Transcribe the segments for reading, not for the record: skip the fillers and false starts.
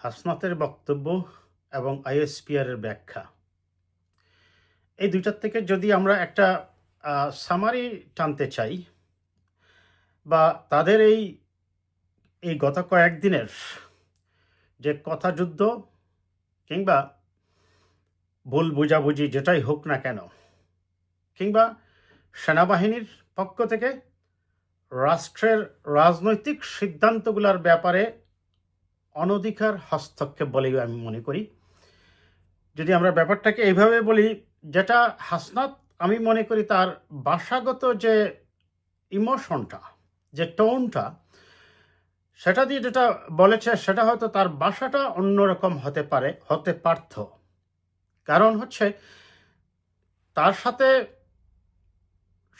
হাসনাতের বক্তব্য এবং আইএসপিআর এর ব্যাখ্যা, এই দুইটার থেকে যদি আমরা একটা সামারি টানতে চাই, বা তাদের এই এই গত কয়েকদিনের যে কথা যুদ্ধ কিংবা ভুল বুঝাবুঝি যেটাই হোক না কেন, কিংবা সেনাবাহিনীর পক্ষ থেকে রাষ্ট্রের রাজনৈতিক সিদ্ধান্তগুলোর ব্যাপারে অনধিকার হস্তক্ষেপ বলেই আমি মনে করি। যদি আমরা ব্যাপারটাকে এইভাবে বলি, যেটা হাসনাত আমি মনে করি তার ভাষাগত যে ইমোশনটা, যে টোনটা, সেটা দিয়ে যেটা বলেছে সেটা হয়তো তার ভাষাটা অন্যরকম হতে পারত। কারণ হচ্ছে তার সাথে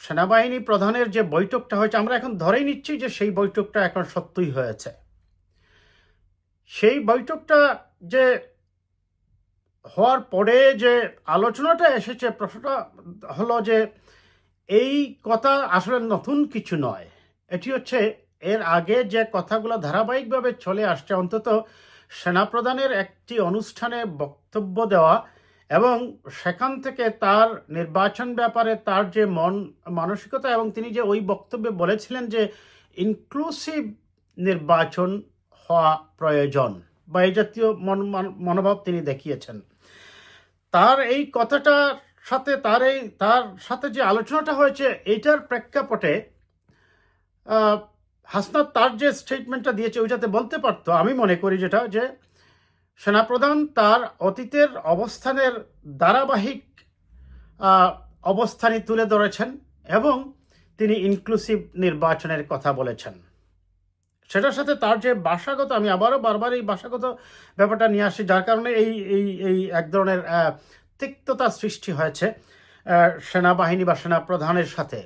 সেনাবাহিনী প্রধানের যে বৈঠকটা হয়েছে, আমরা এখন ধরেই নিচ্ছি যে সেই বৈঠকটা এখন সত্যই হয়েছে। সেই বৈঠকটা যে হওয়ার পরে যে আলোচনাটা এসেছে, প্রশ্নটা হলো যে এই কথা আসলে নতুন কিছু নয়। এটি হচ্ছে এর আগে যে কথাগুলো ধারাবাহিকভাবে চলে আসছে, অন্তত সেনাপ্রধানের একটি অনুষ্ঠানে বক্তব্য দেওয়া এবং সেখান থেকে তার নির্বাচন ব্যাপারে তার যে মানসিকতা, এবং তিনি যে ওই বক্তব্যে বলেছিলেন যে ইনক্লুসিভ নির্বাচন হওয়া প্রয়োজন, বা এই জাতীয় মনোভাব তিনি দেখিয়েছেন। তার এই কথাটার সাথে তার সাথে যে আলোচনাটা হয়েছে, এইটার প্রেক্ষাপটে হাসনাত তার যে স্টেটমেন্টটা দিয়েছে ওইটাতে বলতে পারতো, আমি মনে করি যেটা, যে সেনাপ্রধান তার অতীতের অবস্থানের ধারাবাহিক অবস্থানই তুলে ধরেছেন এবং তিনি ইনক্লুসিভ নির্বাচনের কথা বলেছেন। সেটার সাথে তার যে ভাষাগত, আমি আবারও বারবার এই ভাষাগত ব্যাপারটা নিয়ে আসি, যার কারণে এই এই এই এক ধরনের তিক্ততা সৃষ্টি হয়েছে সেনাবাহিনী বা সেনাপ্রধানের সাথে।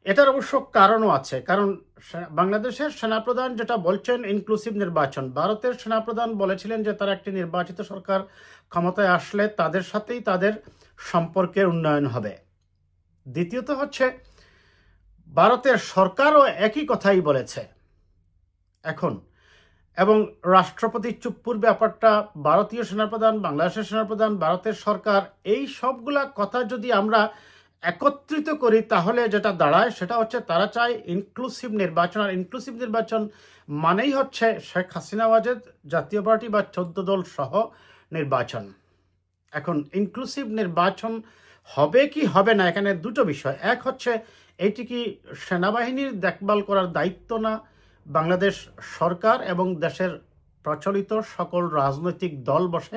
এটার অবশ্য কারণও আছে, কারণ বাংলাদেশের সেনাপ্রধান যেটা বলছেন ইনক্লুসিভ নির্বাচন, ভারতের সেনাপ্রধান বলেছিলেন যে তারা একটি নির্বাচিত সরকার ক্ষমতায় আসলে তাদের সাথেই তাদের সম্পর্কের উন্নয়ন হবে। দ্বিতীয়ত হচ্ছে ভারতের সরকারও একই কথাই বলেছে এখন, এবং রাষ্ট্রপতি চুপ্পুর ব্যাপারটা, ভারতীয় সেনাপ্রধান, বাংলাদেশের সেনাপ্রধান, ভারতের সরকার, এই সবগুলা কথা যদি আমরা একত্রিত করি তাহলে যেটা দাঁড়ায় সেটা হচ্ছে তারা চায় ইনক্লুসিভ নির্বাচন। আর ইনক্লুসিভ নির্বাচন মানেই হচ্ছে শেখ হাসিনা ওয়াজেদ জাতীয় পার্টি বা 14 দল সহ নির্বাচন। এখন ইনক্লুসিভ নির্বাচন হবে কি হবে না, এখানে দুটো বিষয়। এক হচ্ছে এইটি কি সেনাবাহিনীর দেখভাল করার দায়িত্ব না বাংলাদেশ সরকার, এবং দেশের প্রচলিত সকল রাজনৈতিক দল বসে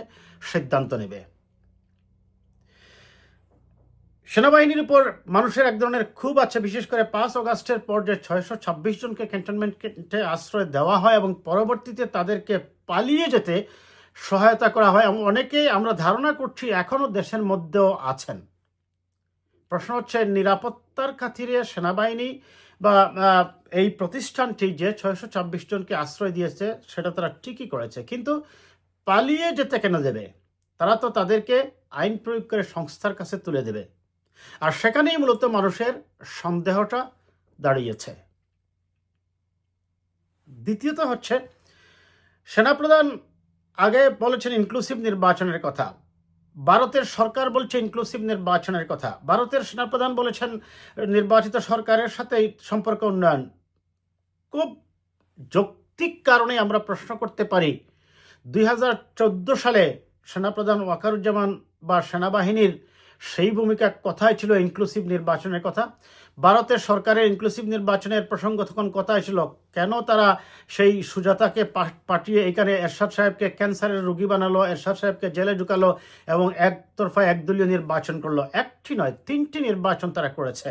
সিদ্ধান্ত নেবে। সেনাবাহিনীর উপর মানুষের এক ধরনের ক্ষোভ আছে, বিশেষ করে 5 অগাস্টের পর যে 626 জনকে ক্যান্টনমেন্টে আশ্রয় দেওয়া হয় এবং পরবর্তীতে তাদেরকে পালিয়ে যেতে সহায়তা করা হয়, এবং অনেকেই আমরা ধারণা করছি এখনো দেশের মধ্যেও আছেন। প্রশ্ন হচ্ছে নিরাপত্তার খাতিরে সেনাবাহিনী বা এই প্রতিষ্ঠানটি যে 626 জনকে আশ্রয় দিয়েছে সেটা তারা ঠিকই করেছে, কিন্তু পালিয়ে যেতে কেন দেবে? তারা তো তাদেরকে আইন প্রয়োগ করে সংস্থার কাছে তুলে দেবে। আর সেখানেই মূলত মানুষের সন্দেহটা দাঁড়িয়েছে। দ্বিতীয়ত হচ্ছে সেনাপ্রধান আগে বলেছেন ইনক্লুসিভ নির্বাচনের কথা, ভারতের সরকার বলছে ইনক্লুসিভ নির্বাচনের কথা, ভারতের সেনাপ্রধান বলেছেন নির্বাচিত সরকারের সাথে সম্পর্ক উন্নয়ন। খুব যৌক্তিক কারণে আমরা প্রশ্ন করতে পারি, 2014 সালে সেনাপ্রধান ওয়াকারুজ্জামান বা সেনাবাহিনীর সেই ভূমিকা কথাই ছিল ইনক্লুসিভ নির্বাচনের কথা। ভারতের সরকারের ইনক্লুসিভ নির্বাচনের প্রসঙ্গ তখন কথাই ছিল, কেন তারা সেই সুজাতাকে পাঠিয়ে এখানে এরশাদ সাহেবকে ক্যান্সারের রোগী বানালো, এরশাদ সাহেবকে জেলে ঢুকালো এবং একতরফা একদলীয় নির্বাচন করলো। একটি নয়, 3টি নির্বাচন তারা করেছে।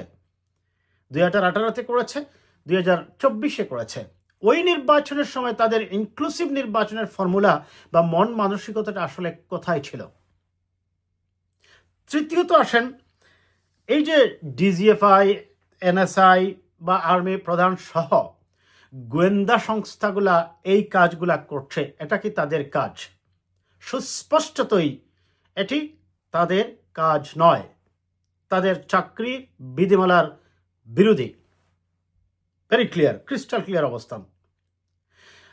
2018-তে করেছে, 2024-এ করেছে। ওই নির্বাচনের সময় তাদের ইনক্লুসিভ নির্বাচনের ফর্মুলা বা মন মানসিকতাটা আসলে কোথায় ছিল? তৃতীয়ত আসেন, এই যে ডিজিএফআই, এনএসআই বা আর্মি প্রধান সহ গোয়েন্দা সংস্থাগুলা এই কাজগুলা করছে, এটা কি তাদের কাজ? সুস্পষ্টতই এটি তাদের কাজ নয়, তাদের চাকরি বিধিমালার বিরোধী। ভেরি ক্লিয়ার, ক্রিস্টাল ক্লিয়ার অবস্থান।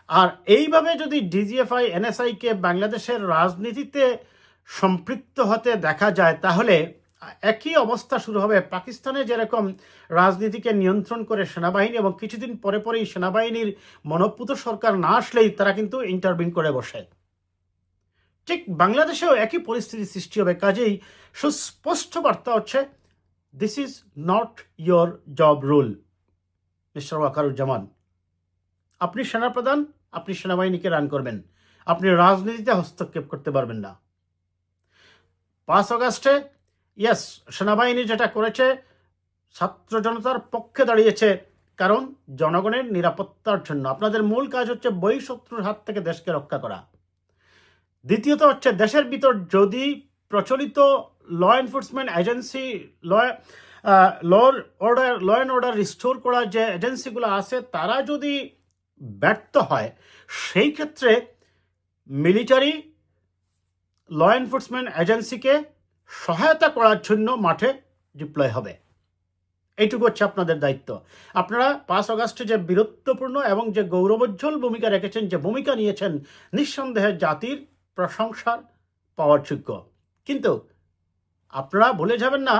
আর এইভাবে যদি ডিজিএফআই এনএসআইকে বাংলাদেশের রাজনীতিতে সম্পৃক্ত হতে দেখা যায়, তাহলে একই অবস্থা শুরু হবে পাকিস্তানে যেরকম রাজনীতিকে নিয়ন্ত্রণ করে সেনাবাহিনী, এবং কিছুদিন পরে পরেই সেনাবাহিনীর মনোপুত সরকার না আসলেই তারা কিন্তু ইন্টারভিন করে বসে। ঠিক বাংলাদেশেও একই পরিস্থিতি সৃষ্টি হবে। কাজেই সুস্পষ্ট বার্তা হচ্ছে, this is not your job rule mister Wakeruzzaman. আপনি সেনাপ্রধান, আপনি সেনাবাহিনীকে রান করবেন, আপনি রাজনীতিতে হস্তক্ষেপ করতে পারবেন না। 5 আগস্টে ইয়েস, সেনাবাহিনী যেটা করেছে ছাত্র জনতার পক্ষে দাঁড়িয়েছে, কারণ জনগণের নিরাপত্তার জন্য। আপনাদের মূল কাজ হচ্ছে বহিঃশত্রুর হাত থেকে দেশকে রক্ষা করা। দ্বিতীয়ত হচ্ছে, দেশের ভিতর যদি প্রচলিত law enforcement agency, law and order restore করার যে এজেন্সিগুলো আছে, তারা যদি ব্যর্থ হয়, সেই ক্ষেত্রে মিলিটারি ল এনফোর্সমেন্ট এজেন্সিকে সহায়তা করার জন্য মাঠে ডিপ্লয় হবে। এইটুকু হচ্ছে আপনাদের দায়িত্ব। আপনারা 5 আগস্টে যে বীরত্বপূর্ণ এবং যে গৌরবোজ্জ্বল ভূমিকা রেখেছেন, যে ভূমিকা নিয়েছেন, নিঃসন্দেহে জাতির প্রশংসার পাওয়ার যোগ্য। কিন্তু আপনারা ভুলে যাবেন না,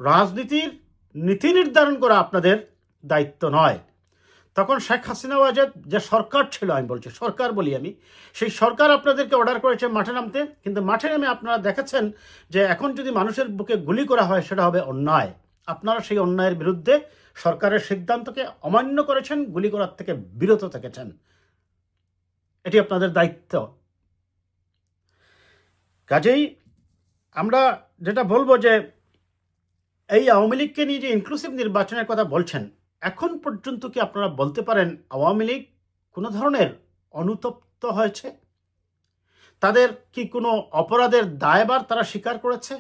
রাজনীতির নীতি নির্ধারণ করা আপনাদের দায়িত্ব নয়। তখন শেখ হাসিনা যে সরকার ছিল, আমি বলছি সরকার বলি আমি, সেই সরকার আপনাদেরকে অর্ডার করেছে মাঠে নামতে, কিন্তু মাঠে নেমে আপনারা দেখেছেন যে এখন যদি মানুষের বুকে গুলি করা হয় সেটা হবে অন্যায়। আপনারা সেই অন্যায়ের বিরুদ্ধে সরকারের সিদ্ধান্তকে অমান্য করেছেন, গুলি করার থেকে বিরত থেকেছেন। এটি আপনাদের দায়িত্ব। কাজেই আমরা যেটা বলবো যে, এই আওয়ামী লীগকে নিয়ে যে ইনক্লুসিভ নির্বাচনের কথা বলছেন, এখন পর্যন্ত কি আপনারা বলতে পারেন আওয়ামী লীগ কোনো ধরনের অনুতপ্ত হয়েছে? তাদের কি কোনো অপরাধের দায়ভার তারা স্বীকার করেছে?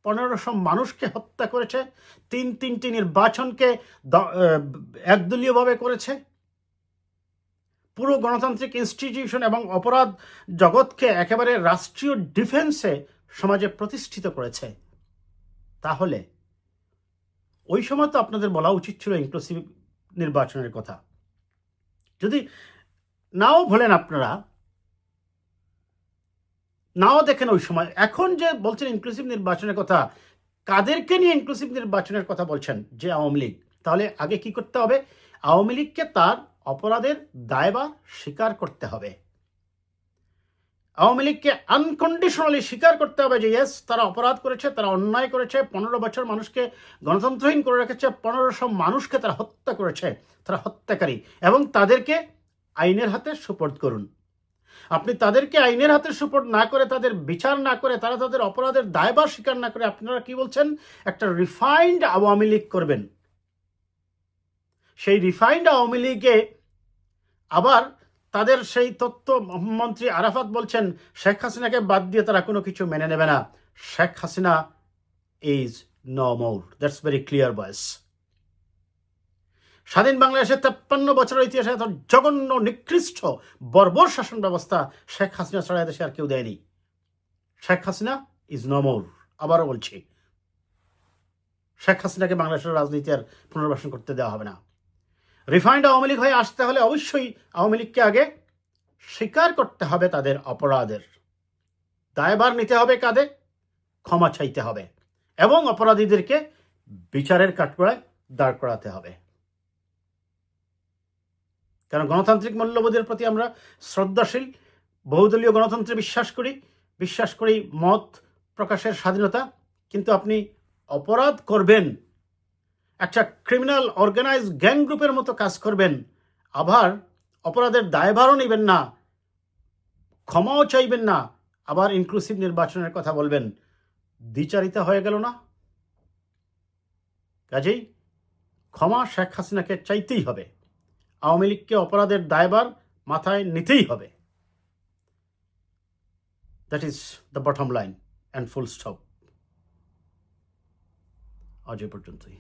1500 মানুষকে হত্যা করেছে, 3টি নির্বাচনকে একদলীয়ভাবে করেছে, পুরো গণতান্ত্রিক ইনস্টিটিউশন এবং অপরাধ জগৎকে একেবারে রাষ্ট্রীয় ডিফেন্সে সমাজে প্রতিষ্ঠিত করেছে। তাহলে ওই সময় তো আপনাদের বলা উচিত ছিল ইনক্লুসিভ নির্বাচনের কথা। যদি নাও বলেন, আপনারা নাও দেখেন ওই সময়, এখন যে বলছেন ইনক্লুসিভ নির্বাচনের কথা, কাদেরকে নিয়ে ইনক্লুসিভ নির্বাচনের কথা বলছেন? যে আওয়ামী লীগ। তাহলে আগে কি করতে হবে? আওয়ামী লীগকে তার অপরাধের দায়ভার স্বীকার করতে হবে। আওয়ামী লীগকে আনকন্ডিশনালি স্বীকার করতে হবে যে ইয়েস, তারা অপরাধ করেছে, তারা অন্যায় করেছে, 15 বছর মানুষকে গণতন্ত্রহীন করে রেখেছে, 1500 মানুষকে তারা হত্যা করেছে, তারা হত্যাকারী, এবং তাদেরকে আইনের হাতে সুপর্দ করুন। আপনি তাদেরকে আইনের হাতে সুপর্দ না করে, তাদের বিচার না করে, তারা তাদের অপরাধের দায়ভার স্বীকার না করে, আপনারা কি বলছেন? একটা রিফাইন্ড আওয়ামী লীগ করবেন। সেই রিফাইন্ড আওয়ামী লীগে আবার তাদের সেই তথ্যমন্ত্রী আরাফাত বলছেন শেখ হাসিনাকে বাদ দিয়ে তারা কোনো কিছু মেনে নেবে না। Sheikh Hasina is no more. That's very clear voice. স্বাধীন বাংলাদেশের 53 বছরের ইতিহাসে এত জঘন্য, নিকৃষ্ট, বর্বর শাসন ব্যবস্থা শেখ হাসিনা ছাড়া দেশে আর কেউ দেয়নি। Sheikh Hasina is no more. আবারও বলছি, শেখ হাসিনাকে বাংলাদেশের রাজনীতি আর পুনর্বাসন করতে দেওয়া হবে না। রিফাইন্ড আওয়ামী লীগ হয়ে আসতে হলে অবশ্যই আওয়ামী লীগকে আগে স্বীকার করতে হবে তাদের অপরাধের দায়ভার নিতে হবে, কাঁধে ক্ষমা চাইতে হবে, এবং অপরাধীদেরকে বিচারের কাঠগড়ায় দাঁড় করাতে হবে। কারণ গণতান্ত্রিক মূল্যবোধের প্রতি আমরা শ্রদ্ধাশীল, বহুদলীয় গণতন্ত্রে বিশ্বাস করি মত প্রকাশের স্বাধীনতা। কিন্তু আপনি অপরাধ করবেন, একটা ক্রিমিনাল অর্গানাইজ গ্যাং গ্রুপের মতো কাজ করবেন, আবার অপরাধের দায়ভারও নেবেন না, ক্ষমাও চাইবেন না, আবার ইনক্লুসিভ নির্বাচনের কথা বলবেন। দ্বিচারিতা হয়ে গেল না? কাজেই ক্ষমা শেখ হাসিনাকে চাইতেই হবে, আওয়ামী লীগকে অপরাধের দায়ভার মাথায় নিতেই হবে। That is the bottom line and full stop. আজ এ পর্যন্তই।